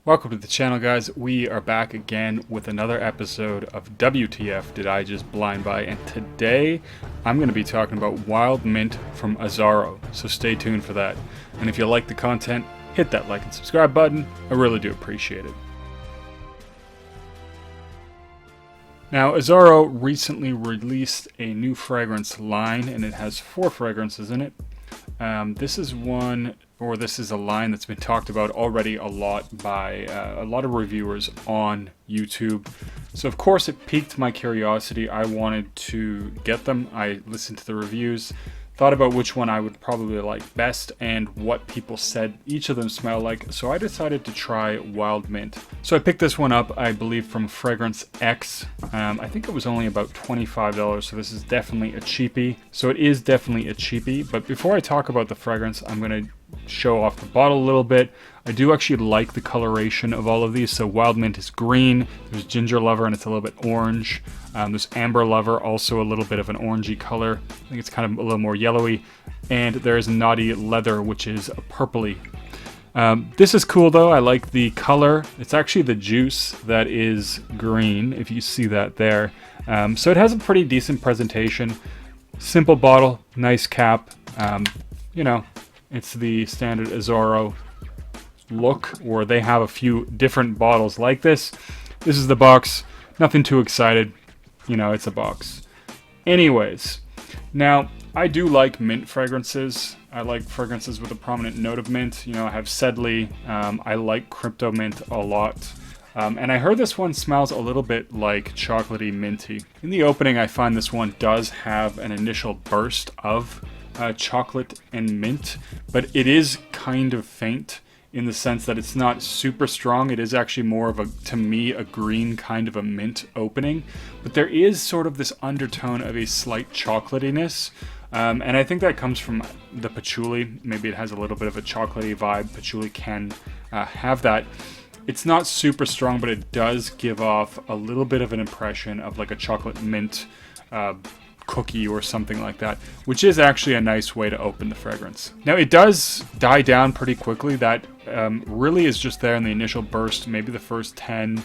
Welcome to the channel, guys. We are back again with another episode of WTF Did I Just Blind Buy? And today I'm going to be talking about wild mint from Azzaro, so stay tuned for that. And if you like the content, hit that like and subscribe button. I really do appreciate it. Now, Azzaro recently released a new fragrance line, and it has 4 fragrances in it. This is a line that's been talked about already a lot by a lot of reviewers on YouTube. So of course it piqued my curiosity. I wanted to get them. I listened to the reviews, thought about which one I would probably like best and what people said each of them smell like. So I decided to try Wild Mint. So I picked this one up, I believe, from Fragrance X. I think it was only about $25, so this is definitely a cheapie. So it is definitely a cheapie. But before I talk about the fragrance, I'm going to show off the bottle a little bit. I do actually like the coloration of all of these. So Wild Mint is green, there's Ginger Lover and it's a little bit orange. There's Amber Lover, also a little bit of an orangey color. I think it's kind of a little more yellowy. And there's Naughty Leather, which is a purpley. This is cool though, I like the color. It's actually the juice that is green, if you see that there. So it has a pretty decent presentation. Simple bottle, nice cap. You know, it's the standard Azzaro look, or they have a few different bottles like this. This is the box, nothing too excited. You know, it's a box. Anyways, now I do like mint fragrances. I like fragrances with a prominent note of mint. You know, I have Sedley. I like Kryptomint a lot. And I heard this one smells a little bit like chocolatey minty. In the opening, I find this one does have an initial burst of chocolate and mint, but it is kind of faint in the sense that it's not super strong. It is actually more of a, to me, a green kind of a mint opening, but there is sort of this undertone of a slight chocolatiness. And I think that comes from the patchouli. Maybe it has a little bit of a chocolatey vibe. Patchouli can have that. It's not super strong, but it does give off a little bit of an impression of like a chocolate mint cookie or something like that, which is actually a nice way to open the fragrance. Now it does die down pretty quickly. That really is just there in the initial burst, maybe the first 10,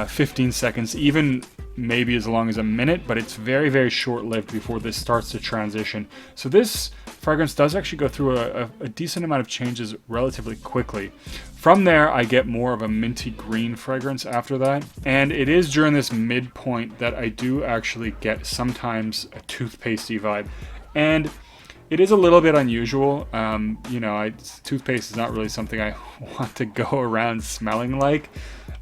15 seconds, even maybe as long as a minute, but it's very, very short-lived before this starts to transition. So this fragrance does actually go through a decent amount of changes relatively quickly. From there, I get more of a minty green fragrance after that. And it is during this midpoint that I do actually get sometimes a toothpastey vibe. And it is a little bit unusual. You know, toothpaste is not really something I want to go around smelling like.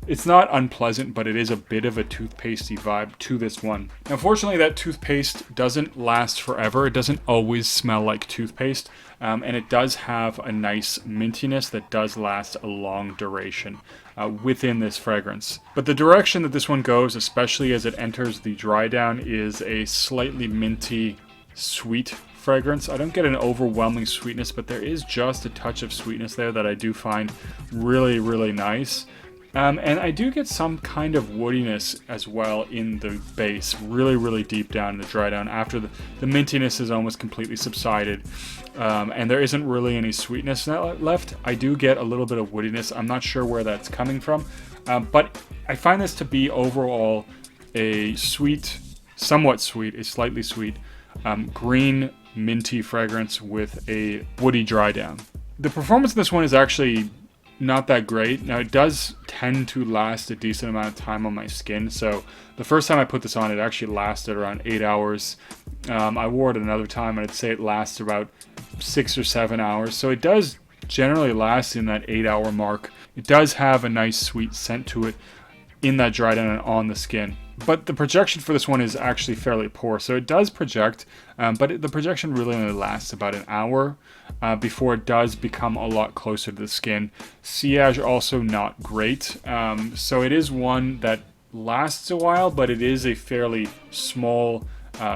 It's not unpleasant, but it is a bit of a toothpastey vibe to this one. Now, fortunately, that toothpaste doesn't last forever. It doesn't always smell like toothpaste, and it does have a nice mintiness that does last a long duration within this fragrance. But the direction that this one goes, especially as it enters the dry down, is a slightly minty, sweet fragrance. I don't get an overwhelming sweetness, but there is just a touch of sweetness there that I do find really, really nice. And I do get some kind of woodiness as well in the base, really, really deep down in the dry down after the mintiness is almost completely subsided. And there isn't really any sweetness left. I do get a little bit of woodiness. I'm not sure where that's coming from. But I find this to be overall a sweet, somewhat sweet, a slightly sweet, green minty fragrance with a woody dry down. The performance of this one is actually not that great. Now it does tend to last a decent amount of time on my skin. So the first time I put this on, it actually lasted around 8 hours. I wore it another time and I'd say it lasts about 6 or 7 hours. So it does generally last in that 8-hour mark. It does have a nice sweet scent to it in that dry down and on the skin. But the projection for this one is actually fairly poor. So it does project, but the projection really only lasts about an hour before it does become a lot closer to the skin. Sillage also not great. So it is one that lasts a while, but it is a fairly small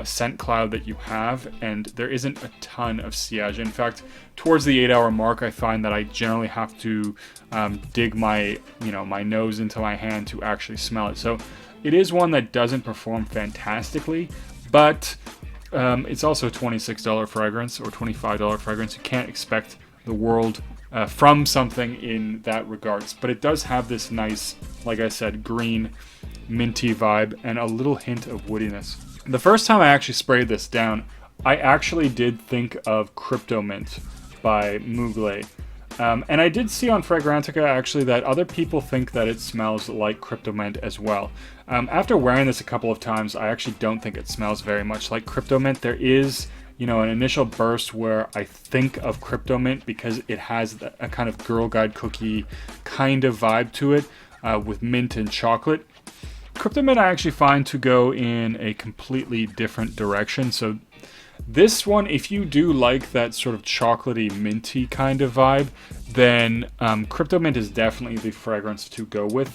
scent cloud that you have, and there isn't a ton of sillage. In fact, towards the 8-hour mark, I find that I generally have to dig my nose into my hand to actually smell it. So it is one that doesn't perform fantastically, but it's also a $26 fragrance or $25 fragrance. You can't expect the world from something in that regards. But it does have this nice, like I said, green, minty vibe and a little hint of woodiness. The first time I actually sprayed this down, I actually did think of Kryptomint by Mugler. And I did see on Fragrantica actually that other people think that it smells like Kryptomint as well. After wearing this a couple of times, I actually don't think it smells very much like Kryptomint. There is, you know, an initial burst where I think of Kryptomint because it has a kind of Girl Guide cookie kind of vibe to it with mint and chocolate. Kryptomint I actually find to go in a completely different direction. So this one, if you do like that sort of chocolatey, minty kind of vibe, then Kryptomint is definitely the fragrance to go with,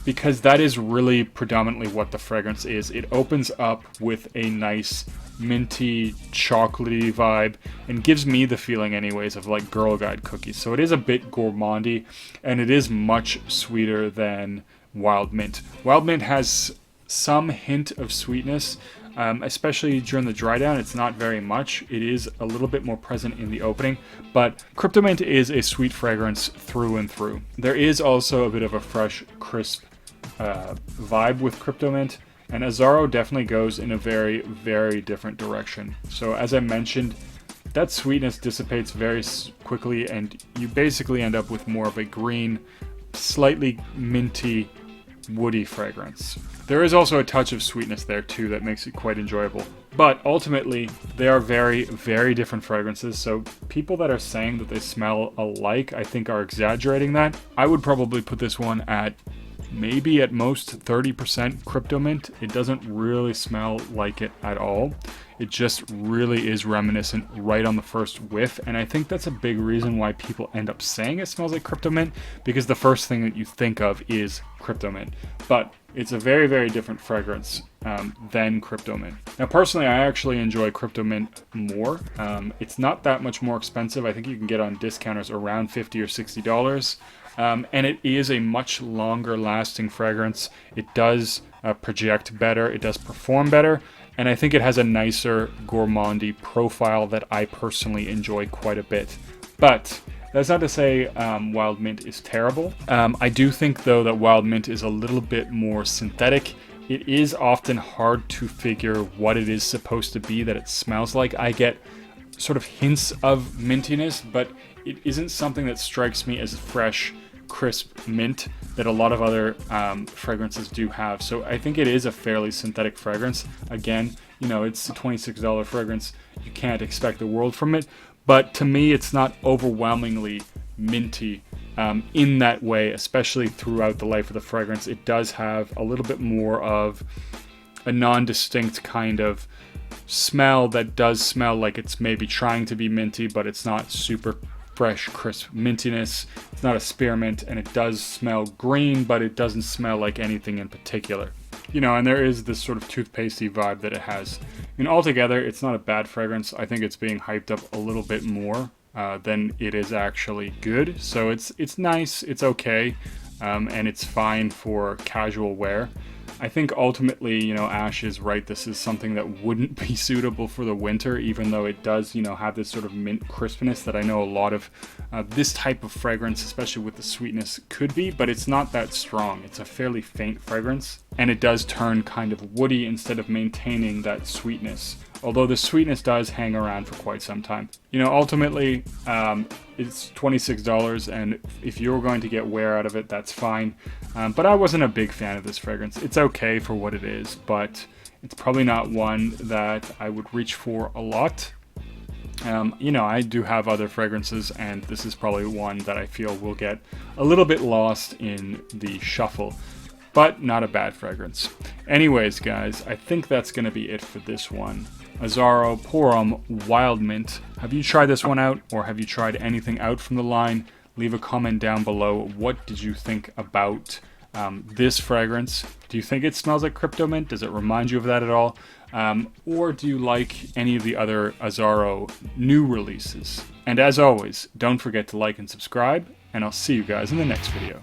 because that is really predominantly what the fragrance is. It opens up with a nice minty, chocolatey vibe and gives me the feeling anyways of like Girl Guide cookies. So it is a bit gourmandy and it is much sweeter than Wild Mint. Wild Mint has some hint of sweetness, especially during the dry down. It's not very much. It is a little bit more present in the opening, but Kryptomint is a sweet fragrance through and through. There is also a bit of a fresh, crisp vibe with Kryptomint, and Azzaro definitely goes in a very, very different direction. So as I mentioned, that sweetness dissipates very quickly, and you basically end up with more of a green, slightly minty, woody fragrance. There is also a touch of sweetness there too that makes it quite enjoyable. But ultimately, they are very, very different fragrances, so people that are saying that they smell alike, I think are exaggerating that. I would probably put this one at maybe at most 30% Kryptomint. It doesn't really smell like it at all. It just really is reminiscent right on the first whiff, and I think that's a big reason why people end up saying it smells like Kryptomint, because the first thing that you think of is Kryptomint. But it's a very, very different fragrance than Kryptomint. Now, personally, I actually enjoy Kryptomint more. It's not that much more expensive. I think you can get on discounters around $50 or $60. And it is a much longer lasting fragrance. It does project better, it does perform better, and I think it has a nicer gourmandy profile that I personally enjoy quite a bit. But that's not to say Wild Mint is terrible. I do think though that Wild Mint is a little bit more synthetic. It is often hard to figure what it is supposed to be that it smells like. I get sort of hints of mintiness, but it isn't something that strikes me as fresh, crisp mint that a lot of other fragrances do have. So I think it is a fairly synthetic fragrance. Again, you know, it's a $26 fragrance. You can't expect the world from it. But to me, it's not overwhelmingly minty in that way, especially throughout the life of the fragrance. It does have a little bit more of a non-distinct kind of smell that does smell like it's maybe trying to be minty, but it's not super fresh, crisp mintiness. It's not a spearmint, and it does smell green, but it doesn't smell like anything in particular. You know, and there is this sort of toothpastey vibe that it has. I mean, altogether, it's not a bad fragrance. I think it's being hyped up a little bit more than it is actually good. So it's nice, it's okay, and it's fine for casual wear. I think ultimately, you know, Ash is right. This is something that wouldn't be suitable for the winter, even though it does, you know, have this sort of mint crispness that I know a lot of this type of fragrance, especially with the sweetness, could be, but it's not that strong. It's a fairly faint fragrance, and it does turn kind of woody instead of maintaining that sweetness. Although the sweetness does hang around for quite some time. You know, ultimately, it's $26, and if you're going to get wear out of it, that's fine. But I wasn't a big fan of this fragrance. It's okay for what it is, but it's probably not one that I would reach for a lot. You know, I do have other fragrances, and this is probably one that I feel will get a little bit lost in the shuffle. But not a bad fragrance. Anyways, guys, I think that's going to be it for this one. Azzaro Pour Homme Wild Mint. Have you tried this one out, or have you tried anything out from the line? Leave a comment down below. What did you think about this fragrance? Do you think it smells like Kryptomint? Does it remind you of that at all? Or do you like any of the other Azzaro new releases? And as always, don't forget to like and subscribe, and I'll see you guys in the next video.